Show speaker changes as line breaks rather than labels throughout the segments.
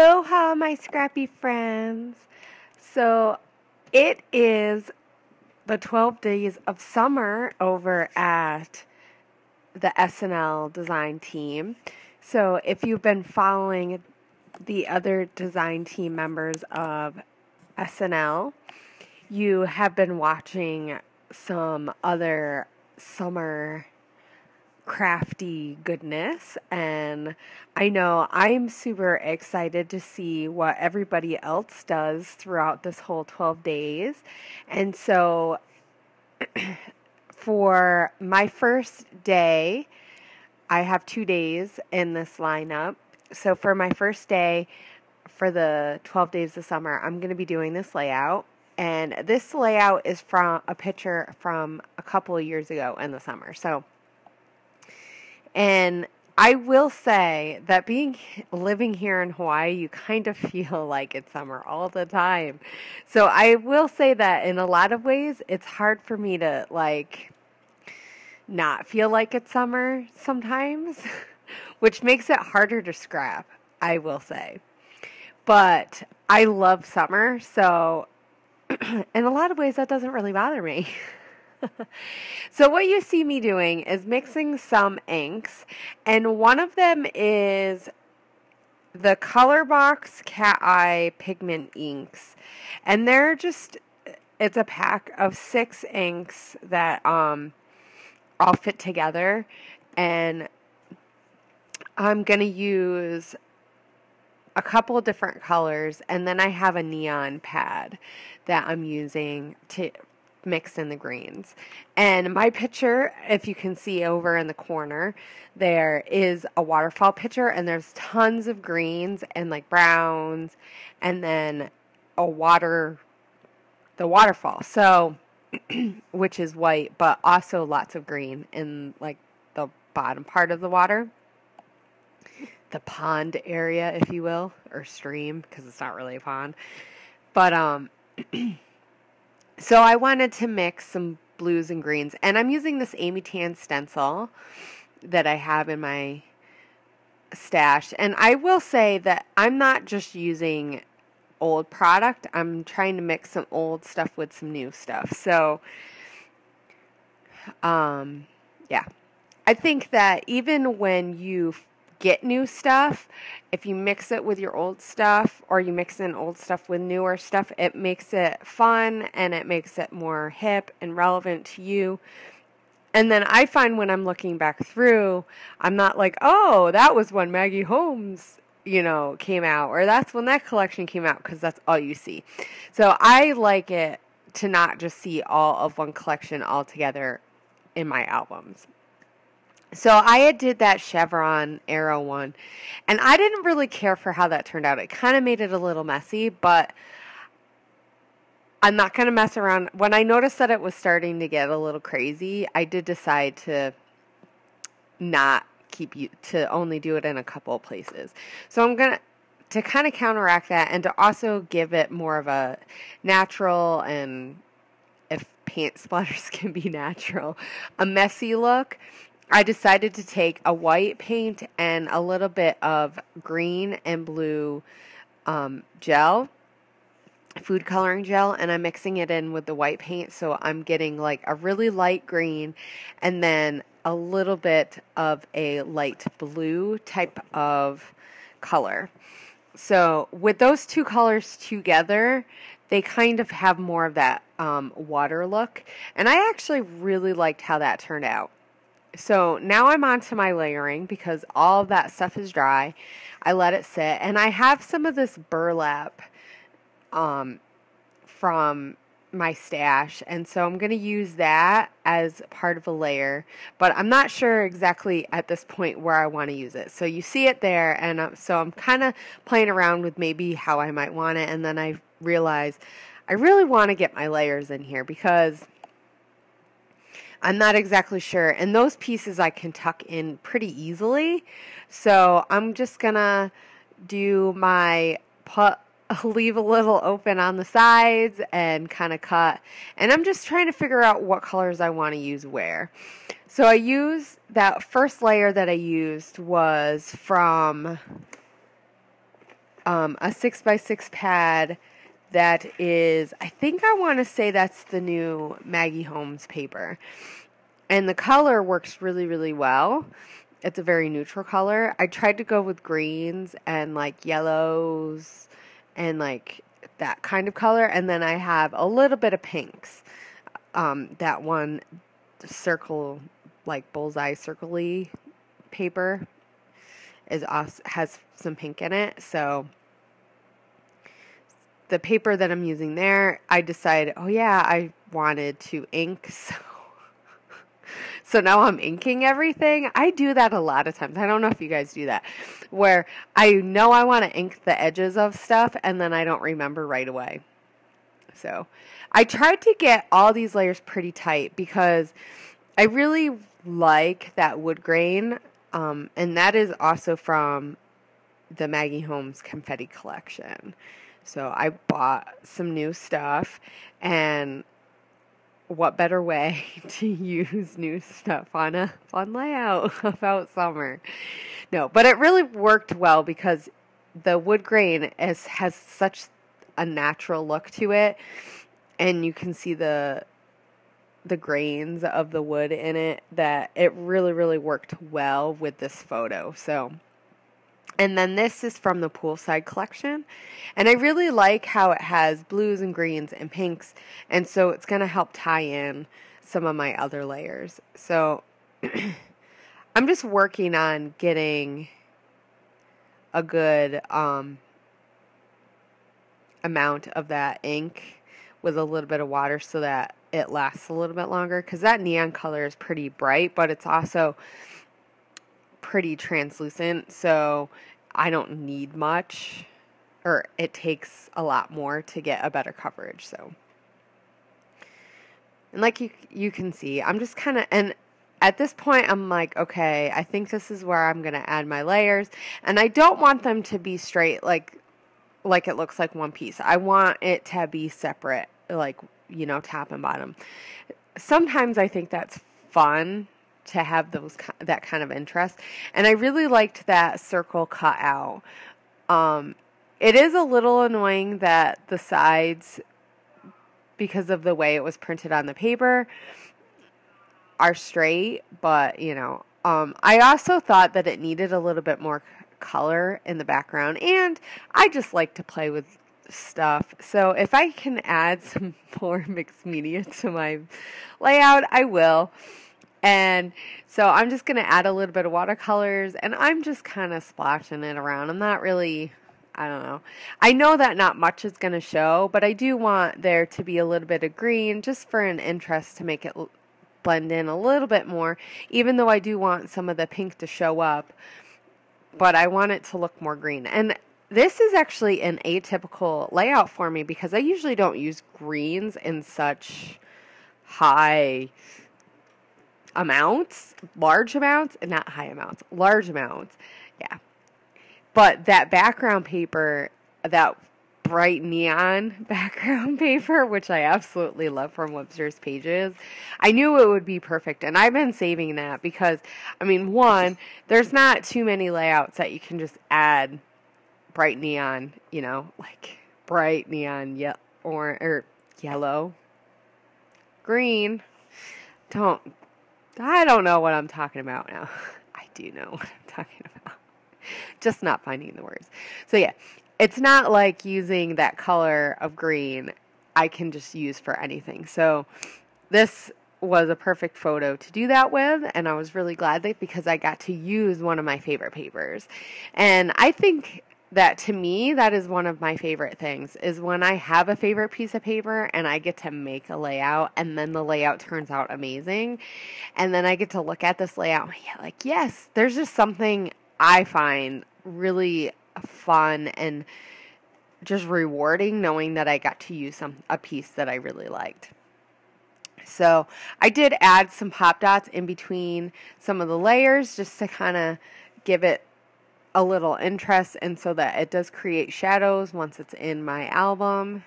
Aloha, my scrappy friends. So it is the 12 days of summer over at the SNL design team. So if you've been following the other design team members of SNL, you have been watching some other summer crafty goodness, and I know I'm super excited to see what everybody else does throughout this whole 12 days. And so for my first day, I have 2 days in this lineup. So for my first day for the 12 days of summer, I'm going to be doing this layout. And this layout is from a picture from a couple of years ago in the summer. And I will say that living here in Hawaii, you kind of feel like it's summer all the time. So I will say that in a lot of ways, it's hard for me to not feel like it's summer sometimes, which makes it harder to scrap, I will say. But I love summer, so in a lot of ways that doesn't really bother me. So what you see me doing is mixing some inks, and one of them is the Color Box Cat Eye Pigment inks, and it's a pack of 6 inks that all fit together, and I'm going to use a couple different colors, and then I have a neon pad that I'm using to mix in the greens. And my picture, if you can see over in the corner, there is a waterfall picture, and there's tons of greens and browns, and then the waterfall, so which is white, but also lots of green in the bottom part of the water, the pond area, if you will, or stream, because it's not really a pond. But so I wanted to mix some blues and greens, and I'm using this Amy Tan stencil that I have in my stash. And I will say that I'm not just using old product. I'm trying to mix some old stuff with some new stuff. So, yeah. I think that even when you get new stuff, if you mix it with your old stuff, or you mix in old stuff with newer stuff, it makes it fun, and it makes it more hip and relevant to you. And then I find when I'm looking back through, I'm not like, oh, that was when Maggie Holmes, came out, or that's when that collection came out, because that's all you see. So I like it to not just see all of one collection all together in my albums. So I did that chevron arrow one, and I didn't really care for how that turned out. It kind of made it a little messy, but I'm not going to mess around. When I noticed that it was starting to get a little crazy, I did decide to to only do it in a couple of places. So I'm going to kind of counteract that, and to also give it more of a natural, and if paint splatters can be natural, a messy look. I decided to take a white paint and a little bit of green and blue gel, food coloring gel, and I'm mixing it in with the white paint, so I'm getting a really light green and then a little bit of a light blue type of color. So with those two colors together, they kind of have more of that water look, and I actually really liked how that turned out. So now I'm on to my layering, because all of that stuff is dry. I let it sit, and I have some of this burlap from my stash, and so I'm going to use that as part of a layer, but I'm not sure exactly at this point where I want to use it. So you see it there, and so I'm kind of playing around with maybe how I might want it, and then I realize I really want to get my layers in here, because I'm not exactly sure. And those pieces I can tuck in pretty easily. So I'm just going to leave a little open on the sides and kind of cut. And I'm just trying to figure out what colors I want to use where. So that first layer that I used was from a 6x6 pad that is, I think I want to say that's the new Maggie Holmes paper. And the color works really, really well. It's a very neutral color. I tried to go with greens and like yellows and like that kind of color. And then I have a little bit of pinks. That one circle, like bullseye circle-y paper has some pink in it. So the paper that I'm using there, I decided, oh yeah, I wanted to ink, so now I'm inking everything. I do that a lot of times. I don't know if you guys do that, where I know I want to ink the edges of stuff, and then I don't remember right away. So I tried to get all these layers pretty tight because I really like that wood grain, and that is also from the Maggie Holmes confetti collection. So I bought some new stuff, and what better way to use new stuff on a fun layout about summer? No, but it really worked well because the wood grain has such a natural look to it, and you can see the grains of the wood in it, that it really, really worked well with this photo. So, and then this is from the Poolside collection, and I really like how it has blues and greens and pinks, and so it's going to help tie in some of my other layers. So I'm just working on getting a good amount of that ink with a little bit of water so that it lasts a little bit longer, because that neon color is pretty bright, but it's also pretty translucent, so I don't need much, or it takes a lot more to get a better coverage. So, and like you can see, I'm just kind of, and at this point I'm like, okay, I think this is where I'm going to add my layers, and I don't want them to be straight like it looks like one piece. I want it to be separate, like, you know, top and bottom. Sometimes I think that's fun to have that kind of interest, and I really liked that circle cut out. It is a little annoying that the sides, because of the way it was printed on the paper, are straight, but you know, I also thought that it needed a little bit more color in the background, and I just like to play with stuff. So if I can add some more mixed media to my layout, I will. And so I'm just going to add a little bit of watercolors, and I'm just kind of splashing it around. I'm not really, I don't know. I know that not much is going to show, but I do want there to be a little bit of green just for an interest to make it blend in a little bit more, even though I do want some of the pink to show up, but I want it to look more green. And this is actually an atypical layout for me because I usually don't use greens in such high amounts, large amounts, and not high amounts, large amounts. Yeah. But that background paper, that bright neon background paper, which I absolutely love from Webster's Pages, I knew it would be perfect. And I've been saving that because, I mean, one, there's not too many layouts that you can just add bright neon, you know, like bright neon or yellow, green. I don't know what I'm talking about now. I do know what I'm talking about. Just not finding the words. So yeah, it's not like using that color of green I can just use for anything. So this was a perfect photo to do that with, and I was really glad that because I got to use one of my favorite papers. And I think that to me, that is one of my favorite things, is when I have a favorite piece of paper and I get to make a layout and then the layout turns out amazing. And then I get to look at this layout and like, yes, there's just something I find really fun and just rewarding knowing that I got to use a piece that I really liked. So I did add some pop dots in between some of the layers just to kind of give it a little interest, and so that it does create shadows once it's in my album.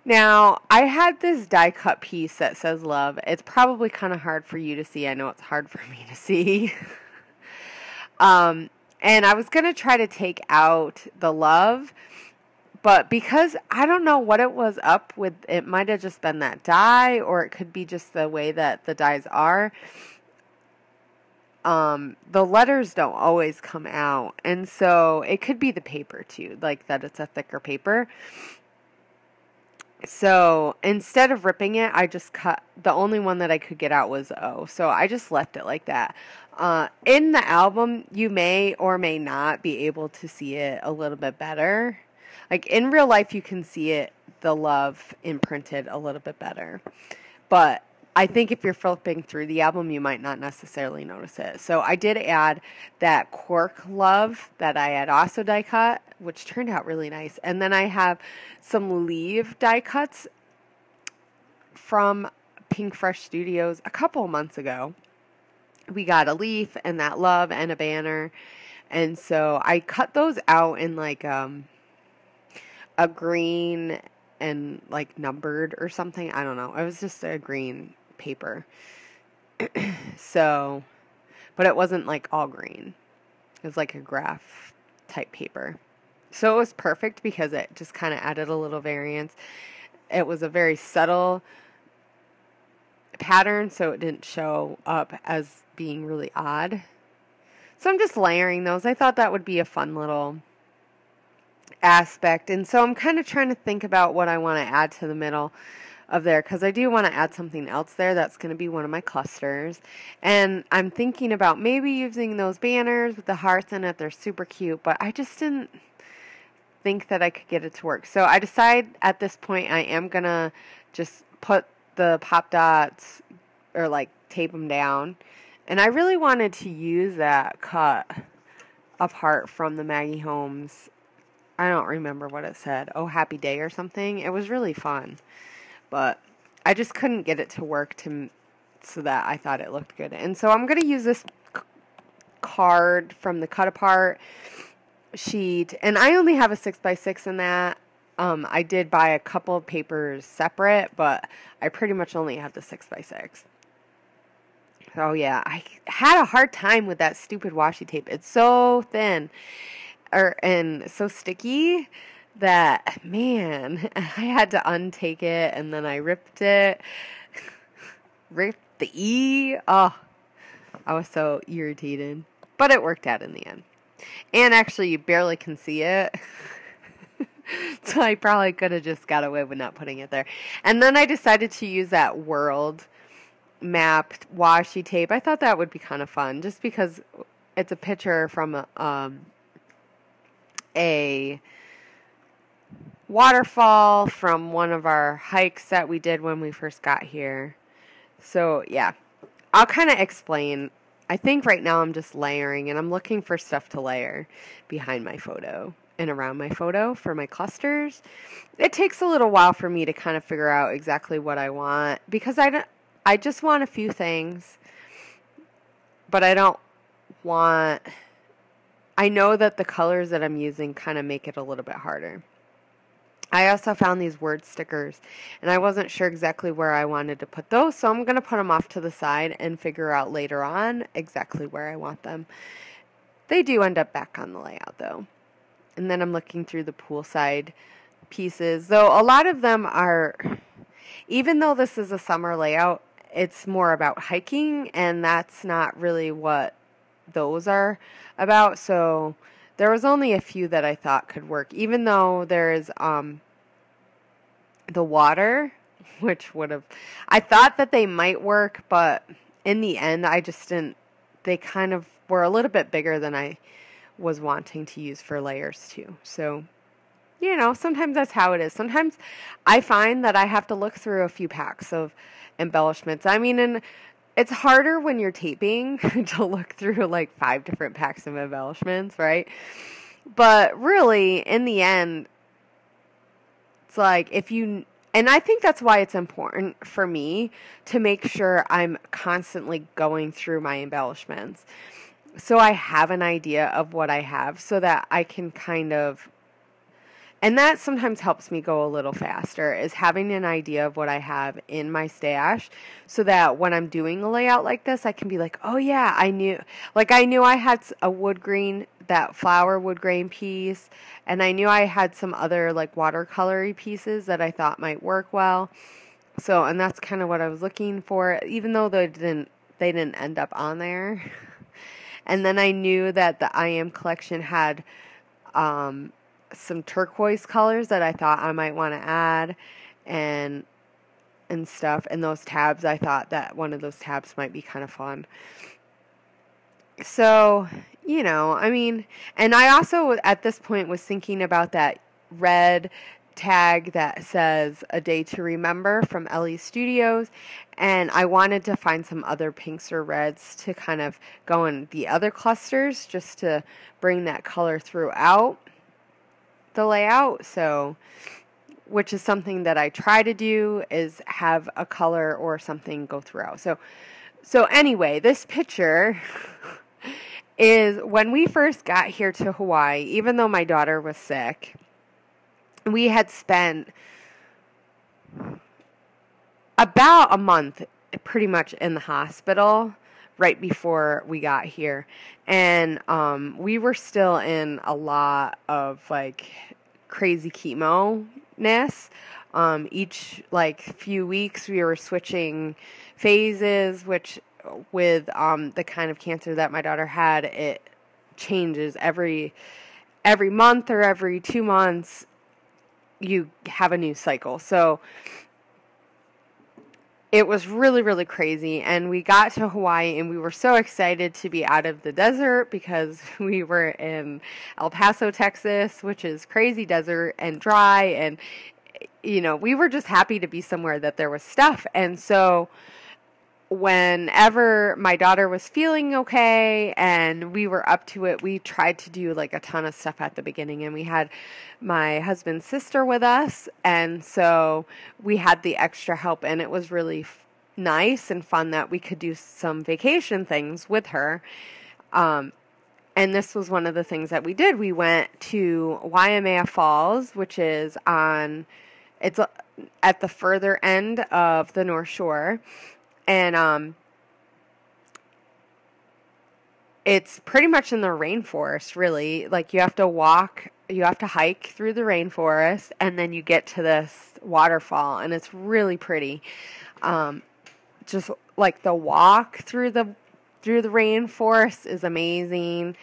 Now, I had this die cut piece that says love. It's probably kind of hard for you to see. I know it's hard for me to see. And I was going to try to take out the love, but because I don't know what it was up with, it might have just been that dye, or it could be just the way that the dyes are. The letters don't always come out. And so it could be the paper too, like that it's a thicker paper. So instead of ripping it, I just cut, the only one that I could get out was O. So I just left it like that. In the album, you may or may not be able to see it a little bit better. Like in real life, you can see it, the love imprinted a little bit better. But I think if you're flipping through the album, you might not necessarily notice it. So I did add that cork love that I had also die cut, which turned out really nice. And then I have some leaf die cuts from Pink Fresh Studios a couple of months ago. We got a leaf and that love and a banner. And so I cut those out in like a green and like numbered or something. I don't know. It was just a green paper. So, but it wasn't like all green. It was like a graph type paper. So it was perfect because it just kind of added a little variance. It was a very subtle pattern, so it didn't show up as being really odd. So I'm just layering those. I thought that would be a fun little aspect. And so I'm kind of trying to think about what I want to add to the middle of there, because I do want to add something else there that's going to be one of my clusters. And I'm thinking about maybe using those banners with the hearts in it. They're super cute, but I just didn't think that I could get it to work. So I decide at this point I am going to just put the pop dots, or like tape them down. And I really wanted to use that cut apart from the Maggie Holmes, I don't remember what it said, Oh Happy Day or something. It was really fun. But I just couldn't get it to work so that I thought it looked good. And so I'm going to use this card from the cut apart sheet. And I only have a 6x6 in that. I did buy a couple of papers separate, but I pretty much only have the 6x6. So yeah, I had a hard time with that stupid washi tape. It's so thin and so sticky that, man, I had to untake it, and then I ripped it. Ripped the E. Oh, I was so irritated. But it worked out in the end. And actually, you barely can see it. So I probably could have just got away with not putting it there. And then I decided to use that world mapped washi tape. I thought that would be kind of fun, just because it's a picture from a waterfall from one of our hikes that we did when we first got here. So yeah, I'll kind of explain. I think right now I'm just layering, and I'm looking for stuff to layer behind my photo and around my photo for my clusters. It takes a little while for me to kind of figure out exactly what I want, because I just want a few things, but I don't want, I know that the colors that I'm using kind of make it a little bit harder. I also found these word stickers, and I wasn't sure exactly where I wanted to put those, so I'm going to put them off to the side and figure out later on exactly where I want them. They do end up back on the layout, though. And then I'm looking through the poolside pieces, though a lot of them are, even though this is a summer layout, it's more about hiking, and that's not really what those are about, so there was only a few that I thought could work, even though there's the water, which would have, I thought that they might work, but in the end, I just didn't, they kind of were a little bit bigger than I was wanting to use for layers too. So, you know, sometimes that's how it is. Sometimes I find that I have to look through a few packs of embellishments. I mean, and it's harder when you're taping to look through like 5 different packs of embellishments, right? But really, in the end, it's like if you, and I think that's why it's important for me to make sure I'm constantly going through my embellishments, so I have an idea of what I have, so that I can kind of, and that sometimes helps me go a little faster, is having an idea of what I have in my stash, so that when I'm doing a layout like this, I can be like, oh yeah, I knew I had a wood green that flower wood grain piece, and I knew I had some other like watercolory pieces that I thought might work well. So, and that's kind of what I was looking for, even though they didn't end up on there. And then I knew that the I Am collection had some turquoise colors that I thought I might want to add, and stuff. And those tabs, I thought that one of those tabs might be kind of fun. So, I mean, and I also at this point was thinking about that red tag that says A Day to Remember from Ellie Studios, and I wanted to find some other pinks or reds to kind of go in the other clusters just to bring that color throughout the layout. So, which is something that I try to do, is have a color or something go throughout. So anyway, this picture is when we first got here to Hawaii. Even though my daughter was sick, we had spent about a month pretty much in the hospital right before we got here. And we were still in a lot of like crazy chemo-ness. Each like few weeks we were switching phases, which with the kind of cancer that my daughter had, it changes every month or every 2 months. You have a new cycle. So it was really, really crazy. And we got to Hawaii and we were so excited to be out of the desert because we were in El Paso, Texas, which is crazy desert and dry. And, we were just happy to be somewhere that there was stuff. And so whenever my daughter was feeling okay and we were up to it, we tried to do like a ton of stuff at the beginning, and we had my husband's sister with us, and so we had the extra help, and it was really nice and fun that we could do some vacation things with her. And this was one of the things that we did. We went to Waimea Falls, which is it's at the further end of the North Shore. And it's pretty much in the rainforest, really. Like, you have to hike through the rainforest, and then you get to this waterfall, and it's really pretty. Just like the walk through the rainforest is amazing.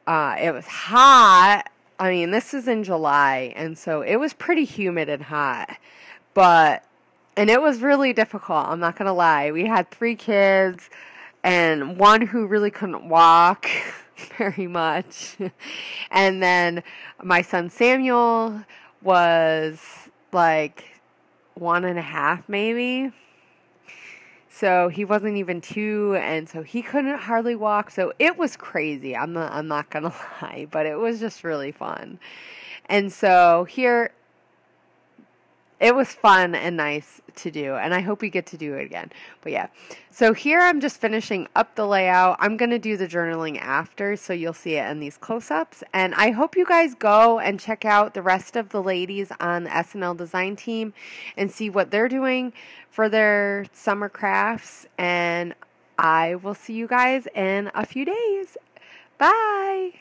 It was hot. I mean, this is in July, and so it was pretty humid and hot, and it was really difficult, I'm not going to lie. We had 3 kids and one who really couldn't walk very much. And then my son Samuel was like 1.5 maybe. So he wasn't even 2, and so he couldn't hardly walk. So it was crazy. I'm not going to lie, but it was just really fun. And so here, it was fun and nice to do, and I hope we get to do it again. But yeah, so here I'm just finishing up the layout. I'm going to do the journaling after, so you'll see it in these close-ups. And I hope you guys go and check out the rest of the ladies on the SNL design team and see what they're doing for their summer crafts. And I will see you guys in a few days. Bye!